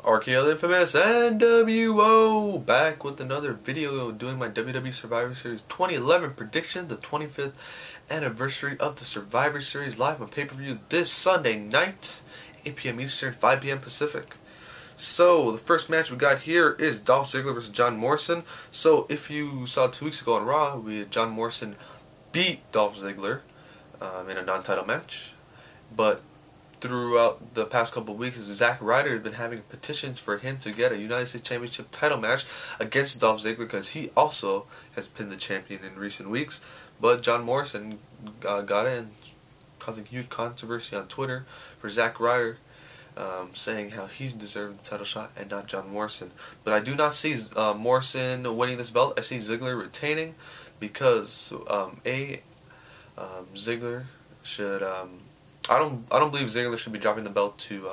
RKL Infamous NWO back with another video doing my WWE Survivor Series 2011 prediction, the 25th anniversary of the Survivor Series live on pay-per-view this Sunday night, 8 p.m. Eastern, 5 p.m. Pacific. So the first match we got here is Dolph Ziggler versus John Morrison. So if you saw 2 weeks ago on Raw, John Morrison beat Dolph Ziggler in a non-title match, but throughout the past couple of weeks, Zack Ryder has been having petitions for him to get a United States Championship title match against Dolph Ziggler because he also has pinned the champion in recent weeks. But John Morrison got it, and causing huge controversy on Twitter for Zack Ryder, saying how he deserved the title shot and not John Morrison. But I do not see Morrison winning this belt. I see Ziggler retaining because Ziggler should. I don't believe Ziggler should be dropping the belt to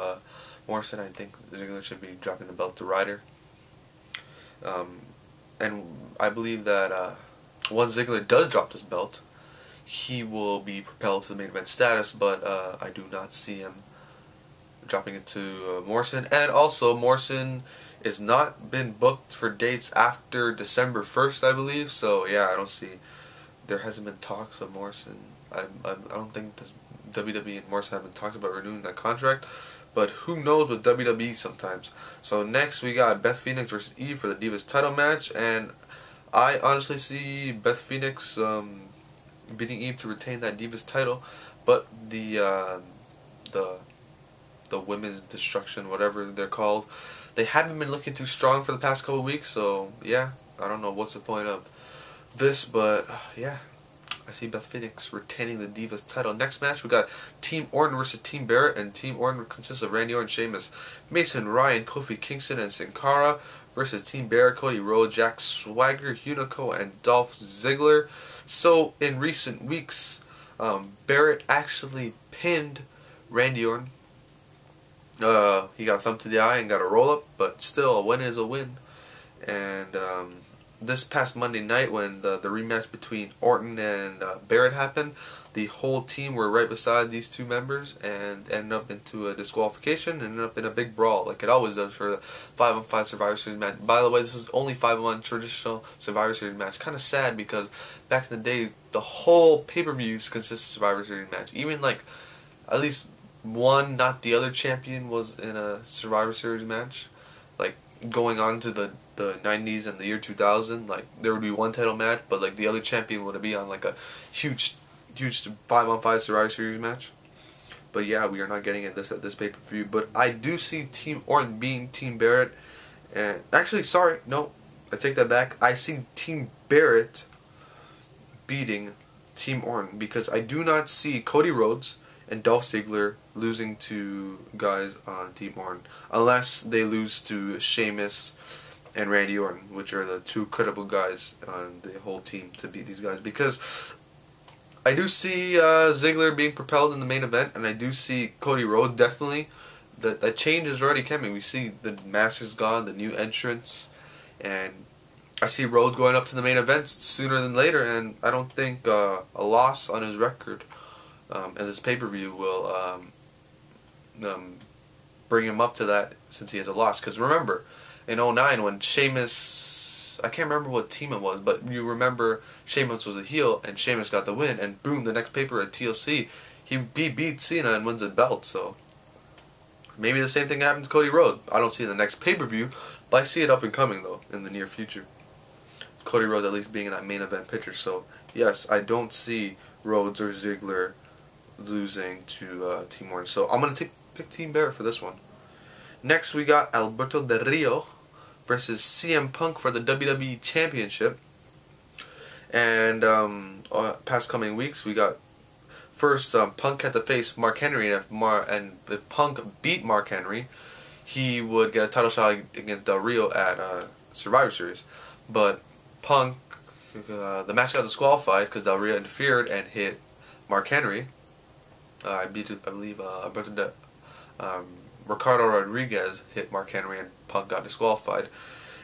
Morrison. I think Ziggler should be dropping the belt to Ryder. And I believe that once Ziggler does drop this belt, he will be propelled to the main event status. But I do not see him dropping it to Morrison. And also, Morrison is not been booked for dates after December 1st, I believe. So yeah, I don't see. There hasn't been talks of Morrison. I don't think the WWE and Morrison have been talks about renewing that contract, but who knows with WWE sometimes. So next we got Beth Phoenix versus Eve for the Divas title match, and I honestly see Beth Phoenix beating Eve to retain that Divas title, but the women's destruction, whatever they're called, they haven't been looking too strong for the past couple of weeks. So yeah, I don't know what's the point of this, but yeah, I see Beth Phoenix retaining the Divas title. Next match, we got Team Orton versus Team Barrett, and Team Orton consists of Randy Orton, Sheamus, Mason Ryan, Kofi Kingston, and Sin Cara versus Team Barrett, Cody Rhodes, Jack Swagger, Hunico, and Dolph Ziggler. So in recent weeks, Barrett actually pinned Randy Orton. He got a thumb to the eye and got a roll up, but still, a win is a win. And this past Monday night, when the rematch between Orton and Barrett happened, the whole team were right beside these two members and ended up into a disqualification and ended up in a big brawl, like it always does for the 5-on-5 Survivor Series match. By the way, this is only 5-on-1 traditional Survivor Series match. Kind of sad because back in the day, the whole pay-per-views consist of Survivor Series match. Even like at least one, not the other champion was in a Survivor Series match. Like going on to the 90s and the year 2000, like there would be one title match, but like the other champion would be on like a huge 5-on-5 Survivor Series match. But yeah, we are not getting at this pay-per-view. But I do see Team Orton being Team Barrett, and actually, sorry, no, I take that back. I see Team Barrett beating Team Orton because I do not see Cody Rhodes and Dolph Ziggler losing to guys on Team Orton unless they lose to Sheamus and Randy Orton, which are the two credible guys on the whole team to beat these guys. Because I do see Ziggler being propelled in the main event, and I do see Cody Rhodes definitely. That change is already coming. We see the mask is gone, the new entrance, and I see Rhodes going up to the main event sooner than later, and I don't think a loss on his record and this pay-per-view will bring him up to that, since he has a loss. Because remember, in 2009 when Sheamus, I can't remember what team it was, but you remember Sheamus was a heel and Sheamus got the win, and boom, the next paper at TLC, he beat Cena and wins a belt. So maybe the same thing happens to Cody Rhodes. I don't see it in the next pay-per-view, but I see it up and coming though in the near future. Cody Rhodes at least being in that main event picture. So yes, I don't see Rhodes or Ziggler losing to Team Orton. So I'm gonna pick Team Barrett for this one. Next we got Alberto Del Rio versus CM Punk for the WWE Championship. And past coming weeks we got first Punk had to face Mark Henry, and if Punk beat Mark Henry, he would get a title shot against Del Rio at Survivor Series. But Punk, the match got disqualified because Del Rio interfered and hit Mark Henry. I believe Ricardo Rodriguez hit Mark Henry and Punk got disqualified.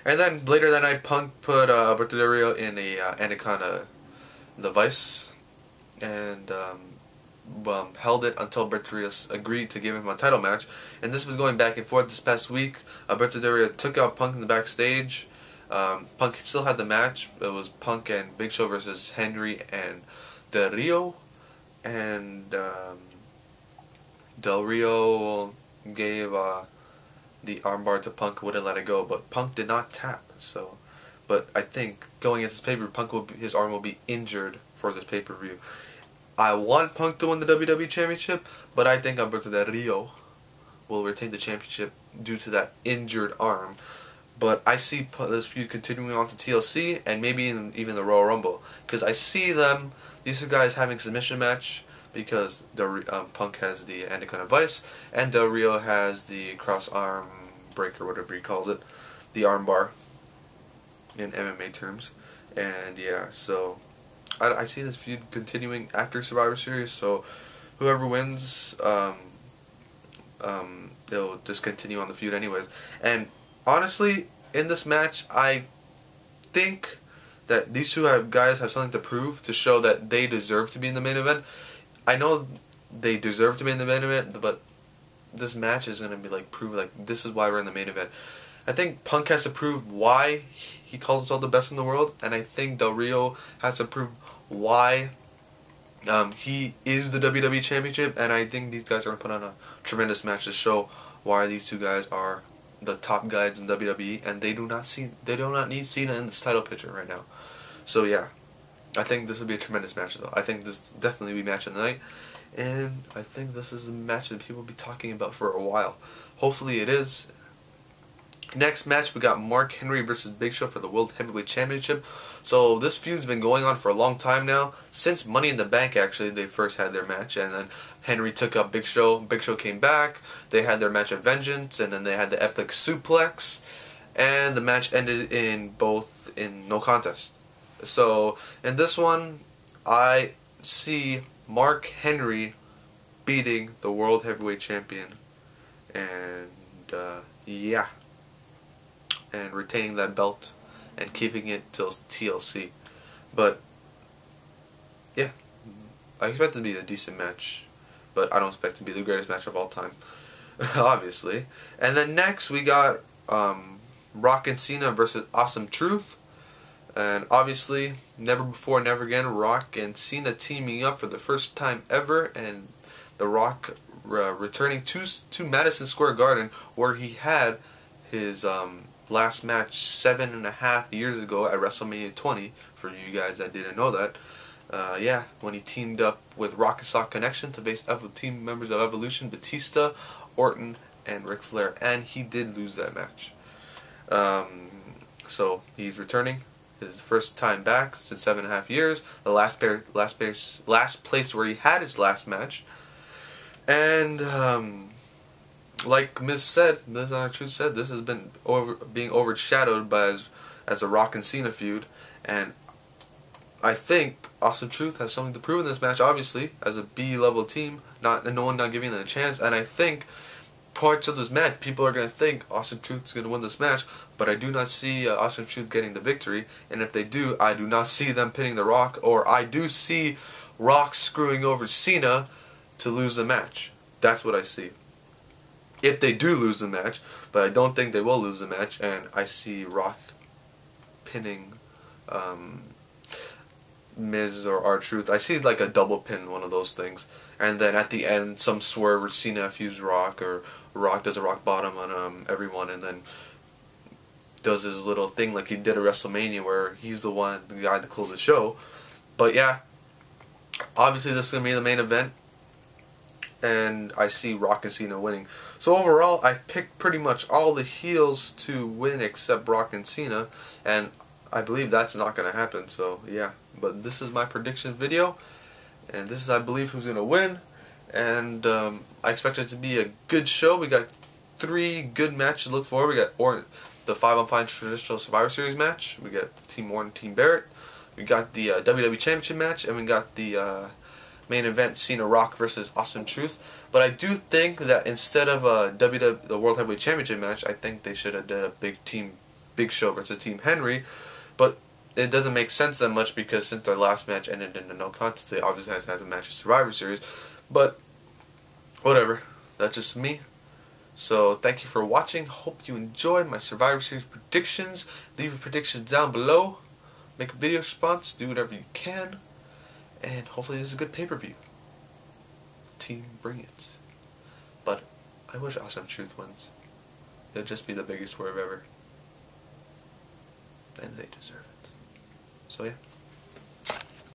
And then later that night, Punk put Alberto Del Rio in a Anaconda device, and held it until Alberto Del Rio agreed to give him a title match. And this was going back and forth this past week. Alberto Del Rio took out Punk in the backstage. Punk still had the match. It was Punk and Big Show versus Henry and Del Rio. And Del Rio gave the armbar to Punk, wouldn't let it go, but Punk did not tap. So, but I think going into this pay-per-view, his arm will be injured for this pay-per-view. I want Punk to win the WWE Championship, but I think Alberto Del Rio will retain the championship due to that injured arm. But I see this feud continuing on to TLC and maybe even the Royal Rumble, because I see these two guys having a submission match, because Punk has the Anaconda Vice and Del Rio has the cross arm breaker, whatever he calls it, the arm bar in MMA terms. And yeah, so I see this feud continuing after Survivor Series. So whoever wins, they'll just continue on the feud anyways. And honestly, in this match, I think that these two guys have something to prove, to show that they deserve to be in the main event. I know they deserve to be in the main event, but this match is going to be like prove like this is why we're in the main event. I think Punk has to prove why he calls himself the best in the world, and I think Del Rio has to prove why he is the WWE Championship, and I think these guys are going to put on a tremendous match to show why these two guys are the top guys in WWE, and they do not need Cena in this title picture right now. So yeah, I think this will be a tremendous match though. I think this will definitely be match of the night, and I think this is the match that people will be talking about for a while. Hopefully it is. Next match, we got Mark Henry versus Big Show for the World Heavyweight Championship. So this feud's been going on for a long time now. Since Money in the Bank, actually, they first had their match, and then Henry took up Big Show. Big Show came back. They had their match of Vengeance, and then they had the Epic Suplex, and the match ended in no contest. So in this one, I see Mark Henry beating the World Heavyweight Champion, and yeah, and retaining that belt and keeping it till TLC. But yeah, I expect it to be a decent match, but I don't expect it to be the greatest match of all time, obviously. And then next we got Rock and Cena versus Awesome Truth. And obviously, never before, never again, Rock and Cena teaming up for the first time ever, and The Rock returning to Madison Square Garden, where he had his last match 7.5 years ago at WrestleMania 20, for you guys that didn't know that. Yeah, when he teamed up with Rock and Sock Connection to face team members of Evolution, Batista, Orton, and Ric Flair, and he did lose that match. So he's returning, his first time back since 7.5 years. The last place where he had his last match, and like Miz R-Truth said, this has been being overshadowed by as a Rock and Cena feud, and I think Awesome Truth has something to prove in this match. Obviously, as a B-level team, no one not giving them a chance, and I think parts of this match, people are going to think Awesome Truth is going to win this match, but I do not see Awesome Truth getting the victory, and if they do, I do not see them pinning The Rock, or I do see Rock screwing over Cena to lose the match. That's what I see. If they do lose the match, but I don't think they will lose the match, and I see Rock pinning Miz or R-Truth. I see like a double pin, one of those things, and then at the end some swerve where Cena fused Rock, or Rock does a rock bottom on everyone, and then does his little thing like he did at WrestleMania, where he's the guy that closed the show. But yeah, obviously this is gonna be the main event, and I see Rock and Cena winning. So overall, I picked pretty much all the heels to win except Rock and Cena, and I believe that's not going to happen. So yeah, but this is my prediction video, and this is, I believe, who's going to win. And I expect it to be a good show. We got 3 good matches to look for. We got the 5-on-5 traditional Survivor Series match. We got Team Orton, Team Barrett. We got the WWE Championship match, and we got the main event, Cena Rock versus Awesome Truth. But I do think that instead of the World Heavyweight Championship match, I think they should have done a Big Show versus Team Henry. But it doesn't make sense that much, because since their last match ended in a no contest, they obviously had to have a match of Survivor Series. But whatever, that's just me. So thank you for watching. Hope you enjoyed my Survivor Series predictions. Leave your predictions down below. Make a video response. Do whatever you can. And hopefully this is a good pay-per-view. Team, bring it. But I wish Awesome Truth wins. It'll just be the biggest swerve ever. And they deserve it. So yeah.